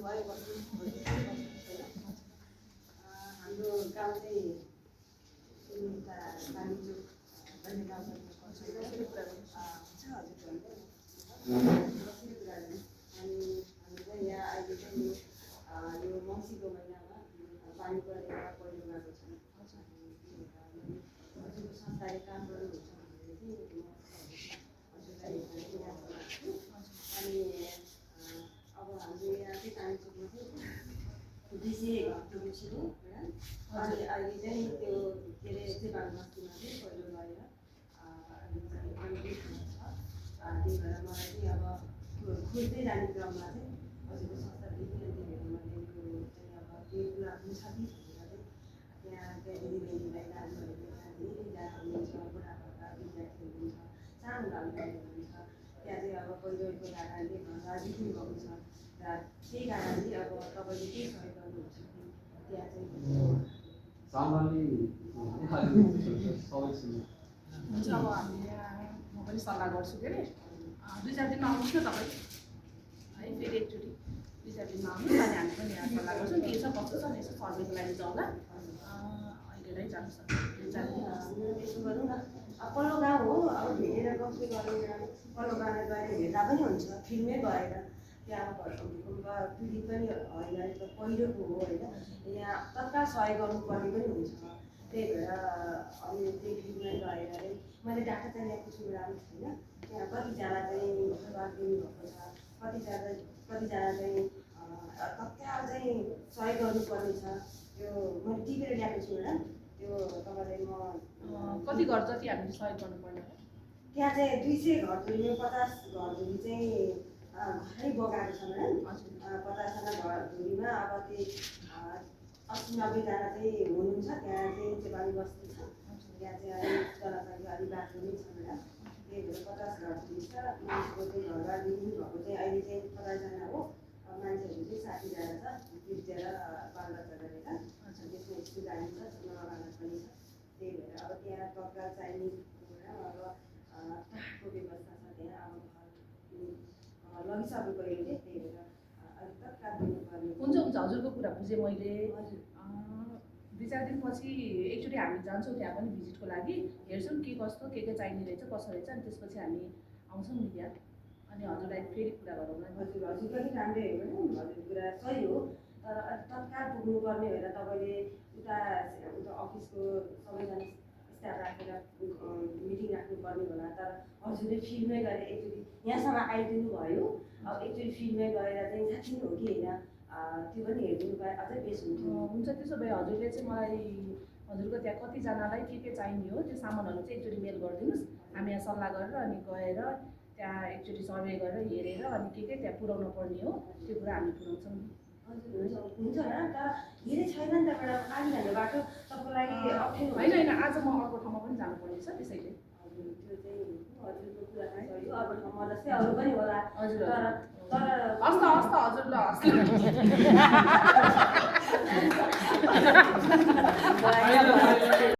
हाम्रो गाउँ चाहिँ बानीचोक भन्ने गाउँमा पर्छ हजुर। अनि हामी चाहिँ यहाँ अहिले चाहिँ यो मङ्सिरको महिनामा पानी परेर पहिरो गएको छ। हजुरको संस्थाले काम गर्नुहुन्छ भनेर चाहिँ हजुरलाई यहाँ बोलाएको छु। अनि अब हाम्रो यहाँ चाहिँ बानीचोकमा चाहिँ 200 घर पुगेको होइन। अनि अहिले चाहिँ त्यो के अरे चेपाङ बस्तीमा चाहिँ पहिरो गएर अहिले चाहिँ अलिकति छ। त्यही भएर मलाई चाहिँ अब खोज्दै जाने क्रममा चाहिँ हजुरको संस्थाले त्यही भएर मैले यो चाहिँ अब त्यो कुरा हुन्छ कि भनेर चाहिँ त्यहाँ दिदीबहिनीलाई दाजुहरूले त्यहाँ धेरैजना हुनुहुन्छ, बुढापाका विद्यार्थीहरू हुनुहुन्छ, सानो नानीहरू हुनुहुन्छ। त्यहाँ चाहिँ अब पहिरोको कारणले घरमा बिग्रिनु भएको छ र त्यही कारणले अब तपाईँले के सहयोग गर्नुहुन्छ कि त्यहाँ चाहिँ हुन्छ। अब हामी म पनि सल्लाह गर्छु के अरे 2-4 दिनमा आउनुहोस् न तपाईँ है, फेरि एकचोटि 2-4 दिनमा आउनुहोस् अनि हामी पनि यहाँ सल्लाह गर्छौँ के छ कस्तो छ यसो सर्वेको लागि जाउँला। अहिले नै जानु सक्छ यसो गरौँ न। पल्लो गाउँ हो, अब भेटेर गफले गरेर पल्लो गाउँमा गएर हेर्दा पनि हुन्छ, फिल्मै गएर त्यहाँ भूकम्प पीडित पनि होइन, पहिरोको हो होइन, यहाँ तत्काल सहयोग गर्नुपर्ने पनि हुन्छ। त्यही भएर अनि त्यही फिल्ममै गएर चाहिँ मैले डाटा चाहिँ ल्याएको छु राम्रो छैन। त्यहाँ कतिजना चाहिँ घरबार दिनुभएको छ, कतिजना चाहिँ तत्काल चाहिँ सहयोग गर्नुपर्ने छ। त्यो मैले टिपेर ल्याएको छु होइन। त्यो तपाईँलाई म कति घर जति हामीले सहयोग गर्नुपर्ने हो? त्यहाँ चाहिँ 200 घरधुरीमा 50 घरधुरी चाहिँ घरै बगाएको छ होइन। 50जना घरधुरीमा अब त्यही 80-90 जना चाहिँ हुनुहुन्छ। त्यहाँ चाहिँ चेपानी बस्ती छ, त्यहाँ चाहिँ अलिक जनसङ्ख्या अलिक बाटो नै छ होइन। त्यही भएर 50 घरधुरी छ। मान्छेको चाहिँ घरबार दिनु भएको चाहिँ अहिले चाहिँ 50जना हो। मान्छेहरू चाहिँ 60जना छ, बिर्सेर बालबच्चा गरेर त्यसमा स्कुल जान्छ, नराम्रो पनि छ। त्यही भएर अब त्यहाँ तत्काल चाहिने अब टाढको व्यवस्था छ। त्यहाँ अब घर लगिसक्नु पऱ्यो कि त्यही भएर अलिक तत्काल दिनुपर्ने हुन्छ हजुरको कुरा बुझेँ मैले। 2-4 दिनपछि एकचोटि हामी जान्छौँ त्यहाँ पनि भिजिटको लागि, हेर्छौँ के कस्तो के चाहिने रहेछ कसो रहेछ, अनि त्यसपछि हामी आउँछौँ नि त्यहाँ अनि हजुरलाई फेरि कुरा गरौँ न। हजुर पनि राम्रै हो होइन, हजुर कुरा सही हो। तर तत्काल पुग्नुपर्ने भएर तपाईँले उता अफिसको सबैजना स्टाफ राखेर मिटिङ राख्नुपर्ने होला। तर हजुरले फिल्डमै गएर एकचोटि यहाँसम्म आइदिनु भयो, अब एकचोटि फिल्डमै गएर चाहिँ साँच्ची हो कि होइन त्यो पनि हेरिदिनु भए अझै बेस हुन्थ्यो। हुन्छ त्यसो भए हजुरले चाहिँ मलाई हजुरको त्यहाँ कतिजनालाई के चाहिने हो त्यो सामानहरू चाहिँ एकचोटि मेल गरिदिनुहोस्। हामी यहाँ सल्लाह गरेर अनि गएर त्यहाँ एकचोटि सर्वे गरेर हेरेर अनि के त्यहाँ पुर्याउनु पर्ने हो त्यो कुरा हामी पुर्याउँछौँ नि। हजुर हुन्छ र। तर धेरै छैन नि त एउटा पानी हाल्ने बाटो तपाईँको लागि अप्ठ्यारो होइन आज म अर्को ठाउँमा पनि जानुपर्ने छ त्यसैले। हजुर त्यो चाहिँ हजुरको कुरा चाहिँ सही हो। अब ठाउँमा जस्तै अरू पनि होला हजुर। तर हस् त हजुर ल हस्।